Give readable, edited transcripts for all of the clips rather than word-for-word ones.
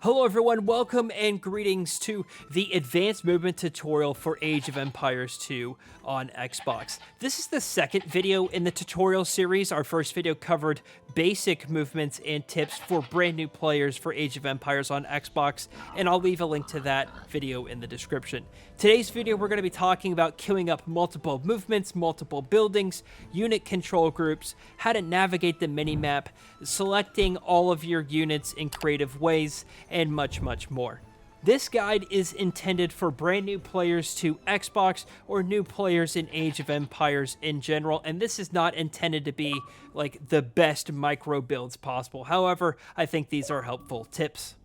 Hello everyone, welcome and greetings to the advanced movement tutorial for Age of Empires 2 on Xbox. This is the second video in the tutorial series. Our first video covered basic movements and tips for brand new players for Age of Empires on Xbox, and I'll leave a link to that video in the description. Today's video, we're going to be talking about queuing up multiple movements, multiple buildings, unit control groups, how to navigate the minimap, selecting all of your units in creative ways, and much, much more. This guide is intended for brand new players to Xbox or new players in Age of Empires in general, and this is not intended to be like the best micro builds possible. However, I think these are helpful tips.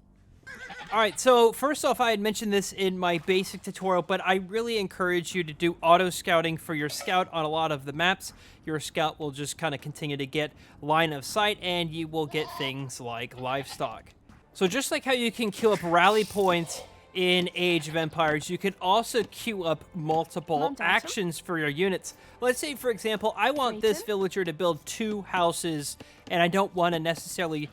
Alright, so first off, I had mentioned this in my basic tutorial, but I really encourage you to do auto-scouting for your scout on a lot of the maps. Your scout will just kind of continue to get line of sight, and you will get things like livestock. So just like how you can queue up rally points in Age of Empires, you can also queue up multiple actions for your units. Let's say, for example, I want this villager to build 2 houses, and I don't want to necessarily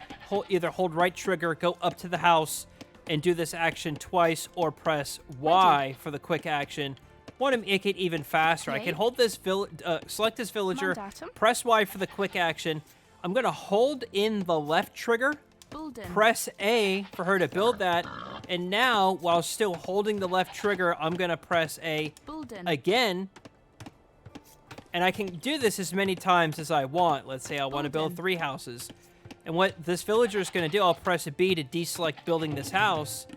either hold right trigger, go up to the house, and do this action twice, or press Y for the quick action. Want to make it even faster. I can hold this select this villager, press Y for the quick action. I'm going to hold in the left trigger, press A for her to build that, and now, while still holding the left trigger, I'm going to press A again, and I can do this as many times as I want. Let's say I want to build 3 houses. And what this villager is going to do, I'll press a B to deselect building this house.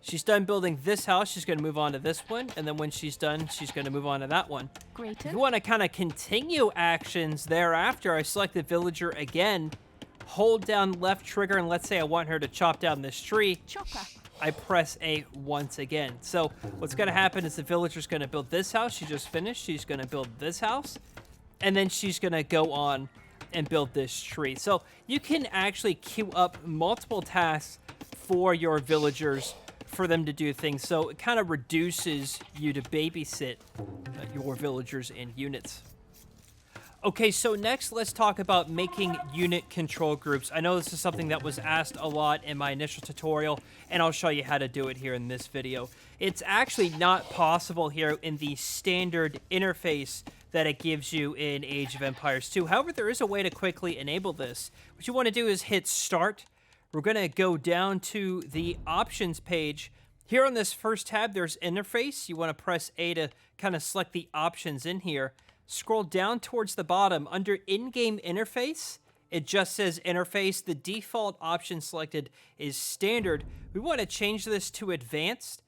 She's done building this house, she's going to move on to this one, and then when she's done, she's going to move on to that one. If you want to kind of continue actions thereafter, I select the villager again, hold down left trigger, and let's say I want her to chop down this tree. I press A once again. So what's going to happen is the villager's going to build this house. She just finished. She's going to build this house, and then she's going to go on and build this tree. So you can actually queue up multiple tasks for your villagers for them to do things. So it kind of reduces you to babysit your villagers and units. Okay, so next let's talk about making unit control groups. I know this is something that was asked a lot in my initial tutorial, and I'll show you how to do it here in this video. It's actually not possible here in the standard interface that it gives you in Age of Empires 2. However, there is a way to quickly enable this. What you want to do is hit Start. We're going to go down to the Options page. Here on this first tab, there's Interface. You want to press A to kind of select the options in here. Scroll down towards the bottom. Under In-Game Interface, it just says Interface. The default option selected is Standard. We want to change this to Advanced.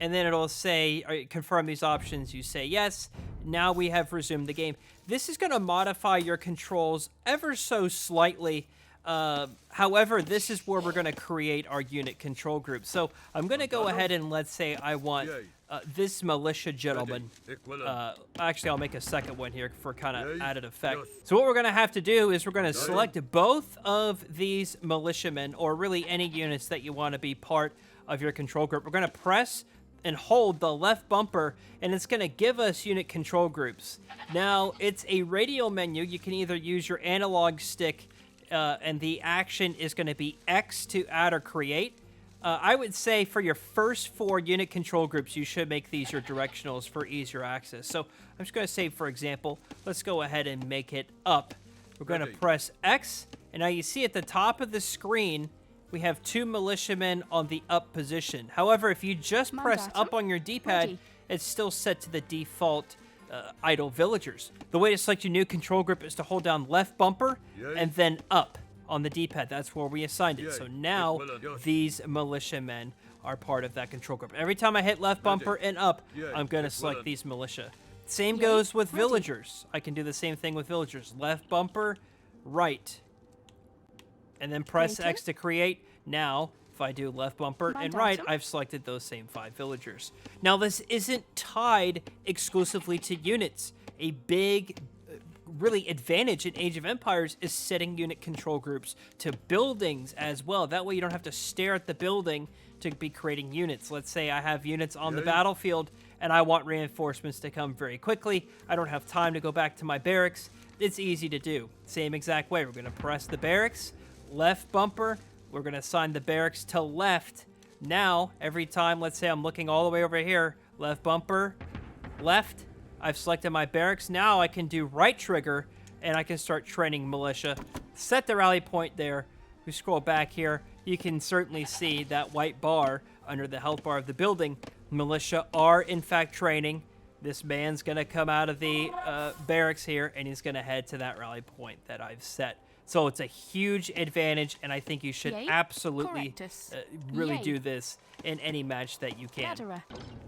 And then it'll say, confirm these options. You say yes. Now we have resumed the game. This is going to modify your controls ever so slightly. However, this is where we're going to create our unit control group. So I'm going to go ahead and let's say I want this militia gentleman. Actually, I'll make a second one here for kind of added effect. So what we're going to have to do is we're going to select both of these militiamen, or really any units that you want to be part of your control group. We're going to press and hold the left bumper, and it's going to give us unit control groups. Now, it's a radial menu. You can either use your analog stick, and the action is going to be X to add or create. I would say for your first 4 unit control groups, you should make these your directionals for easier access. So I'm just going to say, for example, let's go ahead and make it up. We're going to press X, and now you see at the top of the screen, we have 2 militiamen on the up position. However, if you just press up on your D-pad, it's still set to the default idle villagers. The way to select your new control group is to hold down left bumper and then up on the D-pad. That's where we assigned it. So now these militiamen are part of that control group. Every time I hit left bumper and up, I'm going to select these militia. Same goes with villagers. I can do the same thing with villagers. Left bumper, right. And then press X to create. Now, if I do left bumper and right, I've selected those same 5 villagers. Now, this isn't tied exclusively to units. A big, really advantage in Age of Empires is setting unit control groups to buildings as well. That way you don't have to stare at the building to be creating units. Let's say I have units on the battlefield and I want reinforcements to come very quickly. I don't have time to go back to my barracks. It's easy to do. Same exact way. We're going to press the barracks, left bumper, We're going to assign the barracks to left. Now, every time, let's say I'm looking all the way over here, left bumper, left, I've selected my barracks. Now I can do right trigger, and I can start training militia. Set the rally point there. We scroll back here. You can certainly see that white bar under the health bar of the building. Militia are, in fact, training. This man's going to come out of the barracks here, and he's going to head to that rally point that I've set. So it's a huge advantage, and I think you should absolutely really do this in any match that you can.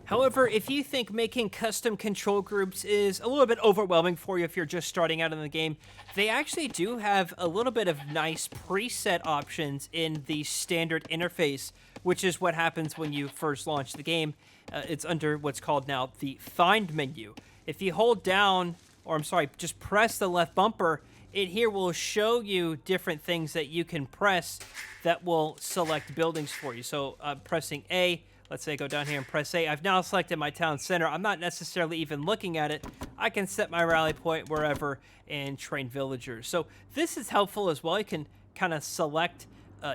However, if you think making custom control groups is a little bit overwhelming for you if you're just starting out in the game, they actually do have a little bit of nice preset options in the standard interface, which is what happens when you first launch the game. It's under what's called now the Find menu. If you hold down, or I'm sorry, just press the left bumper, it here will show you different things that you can press that will select buildings for you. So I'm pressing A. Let's say I go down here and press A. I've now selected my town center. I'm not necessarily even looking at it. I can set my rally point wherever and train villagers. So this is helpful as well. You can kind of select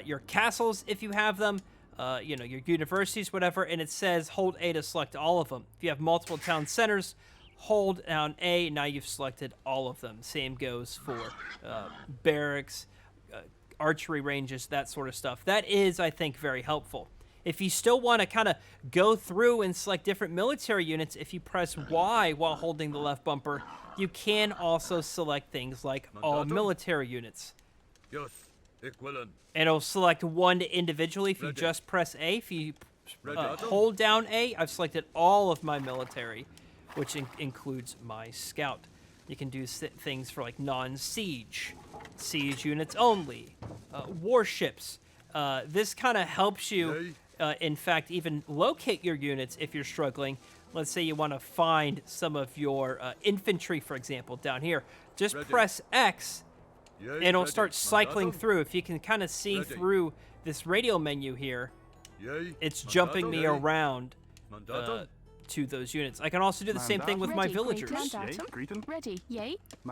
your castles if you have them, you know, your universities, whatever, and it says hold A to select all of them. If you have multiple town centers, hold down A, now you've selected all of them. Same goes for barracks, archery ranges, that sort of stuff. That is, I think, very helpful. If you still want to kind of go through and select different military units, if you press Y while holding the left bumper, you can also select things like all military units. And it'll select one individually if you just press A. If you hold down A, I've selected all of my military, which includes my scout. You can do things for like non-siege, siege units only, warships. This kind of helps you, in fact, even locate your units if you're struggling. Let's say you want to find some of your infantry, for example, down here. Just press X, and it'll start cycling through. If you can kind of see through this radial menu here, it's jumping me around to those units. I can also do the same thing with my villagers.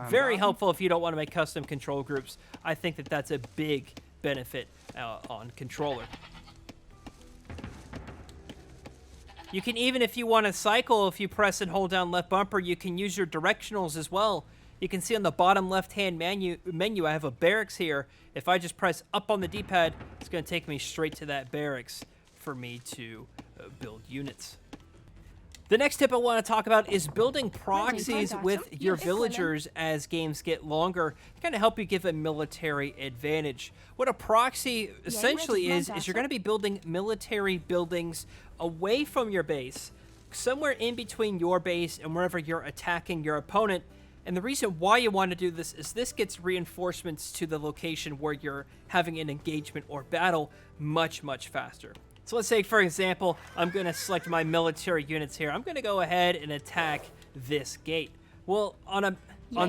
Very helpful if you don't want to make custom control groups. I think that that's a big benefit on controller. You can even, if you want to cycle, if you press and hold down left bumper, you can use your directionals as well. You can see on the bottom left-hand menu, I have a barracks here. If I just press up on the D-pad, it's going to take me straight to that barracks for me to build units. The next tip I want to talk about is building proxies with your villagers as games get longer to kind of help you give a military advantage. What a proxy essentially is you're going to be building military buildings away from your base, somewhere in between your base and wherever you're attacking your opponent. And the reason why you want to do this is this gets reinforcements to the location where you're having an engagement or battle much, much faster. So let's say, for example, I'm going to select my military units here. I'm going to go ahead and attack this gate. Well, on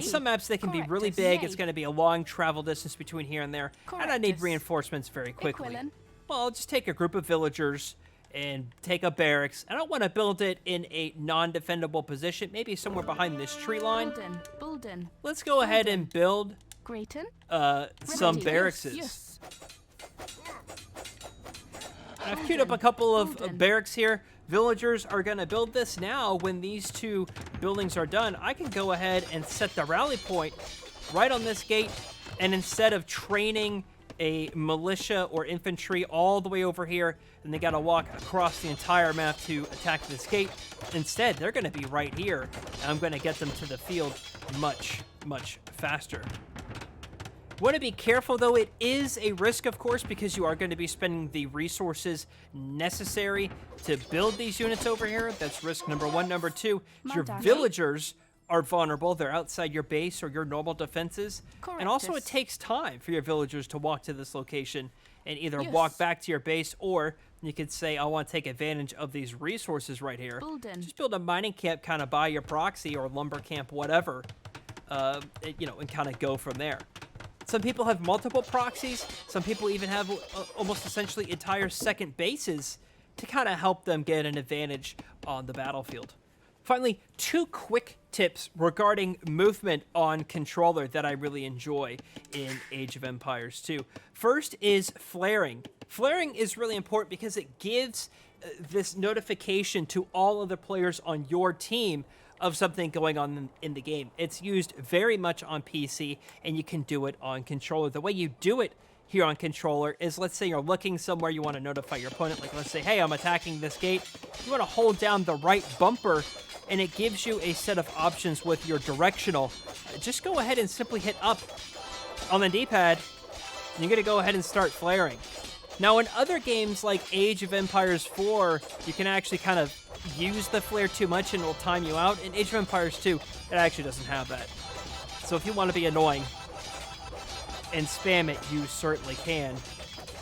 some maps, they can be really big. It's going to be a long travel distance between here and there. And I need reinforcements very quickly. Well, I'll just take a group of villagers and take a barracks. I don't want to build it in a non-defendable position, maybe somewhere behind this tree line. Let's go ahead and build some barracks. I've queued up a couple of barracks here. Villagers are going to build this now. When these two buildings are done, I can go ahead and set the rally point right on this gate. And instead of training a militia or infantry all the way over here, and they got to walk across the entire map to attack this gate, instead, they're going to be right here. And I'm going to get them to the field much, much faster. Want to be careful, though. It is a risk, of course, because you are going to be spending the resources necessary to build these units over here. That's risk number one. Number two, your villagers are vulnerable. They're outside your base or your normal defenses. And also, it takes time for your villagers to walk to this location and either walk back to your base, or you could say, I want to take advantage of these resources right here. Just build a mining camp kind of by your proxy or lumber camp, whatever, you know, and kind of go from there. Some people have multiple proxies. Some people even have almost essentially entire second bases to kind of help them get an advantage on the battlefield. Finally, 2 quick tips regarding movement on controller that I really enjoy in Age of Empires 2. First is flaring. Flaring is really important because it gives this notification to all other players on your team of something going on in the game. It's used very much on PC, and you can do it on controller. The way you do it here on controller is, let's say you're looking somewhere, you want to notify your opponent, like let's say, hey, I'm attacking this gate. You want to hold down the right bumper, and it gives you a set of options with your directional. Just go ahead and simply hit up on the D-pad, and you're going to go ahead and start flaring. Now, in other games like Age of Empires 4, you can actually kind of use the flare too much and it'll time you out. In Age of Empires 2, it actually doesn't have that. So if you want to be annoying and spam it, you certainly can.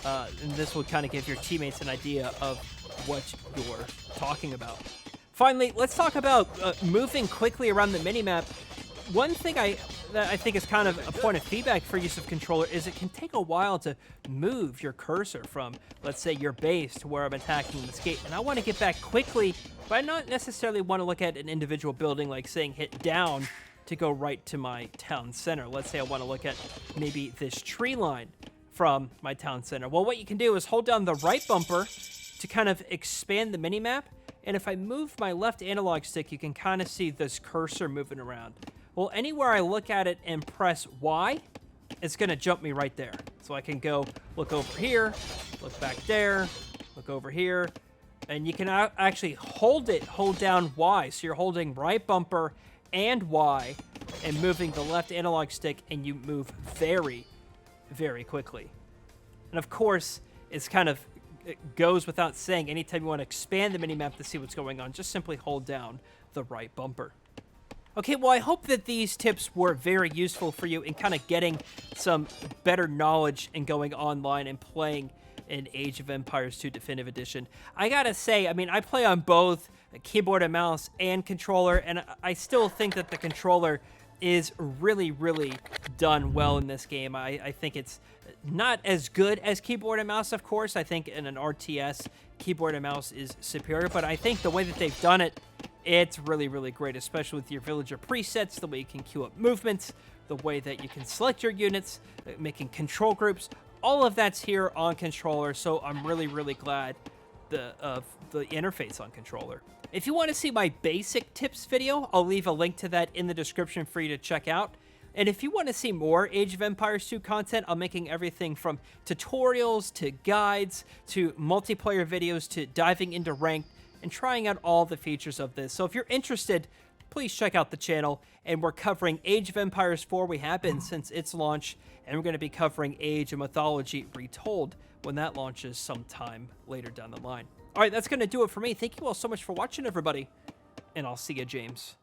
And this will kind of give your teammates an idea of what you're talking about. Finally, let's talk about moving quickly around the minimap. One thing that I think is kind of a point of feedback for use of controller is it can take a while to move your cursor from, let's say, your base to where I'm attacking this gate. And I want to get back quickly, but I not necessarily want to look at an individual building, like saying hit down to go right to my town center. Let's say I want to look at maybe this tree line from my town center. Well, what you can do is hold down the right bumper to kind of expand the minimap. And if I move my left analog stick, you can kind of see this cursor moving around. Well, anywhere I look at it and press Y, it's going to jump me right there. So I can go look over here, look back there, look over here, and you can actually hold down Y. So you're holding right bumper and Y and moving the left analog stick, and you move very, very quickly. And of course, it goes without saying, anytime you want to expand the minimap to see what's going on, just simply hold down the right bumper. Okay, well, I hope that these tips were very useful for you in kind of getting some better knowledge and going online and playing in Age of Empires 2 Definitive Edition. I gotta say, I mean, I play on both keyboard and mouse and controller, and I still think that the controller is really, really done well in this game. I think it's not as good as keyboard and mouse, of course. I think in an RTS, keyboard and mouse is superior, but I think the way that they've done it, it's really, really great, especially with your villager presets, the way you can queue up movements, the way that you can select your units, making control groups. All of that's here on controller, so I'm really, really glad of the interface on controller. If you want to see my basic tips video, I'll leave a link to that in the description for you to check out. And if you want to see more Age of Empires 2 content, I'm making everything from tutorials to guides to multiplayer videos to diving into ranked and trying out all the features of this. So if you're interested, please check out the channel. And we're covering Age of Empires 4. We have been since its launch, and we're going to be covering Age of Mythology Retold when that launches sometime later down the line. All right, that's going to do it for me. Thank you all so much for watching, everybody, and I'll see you, James.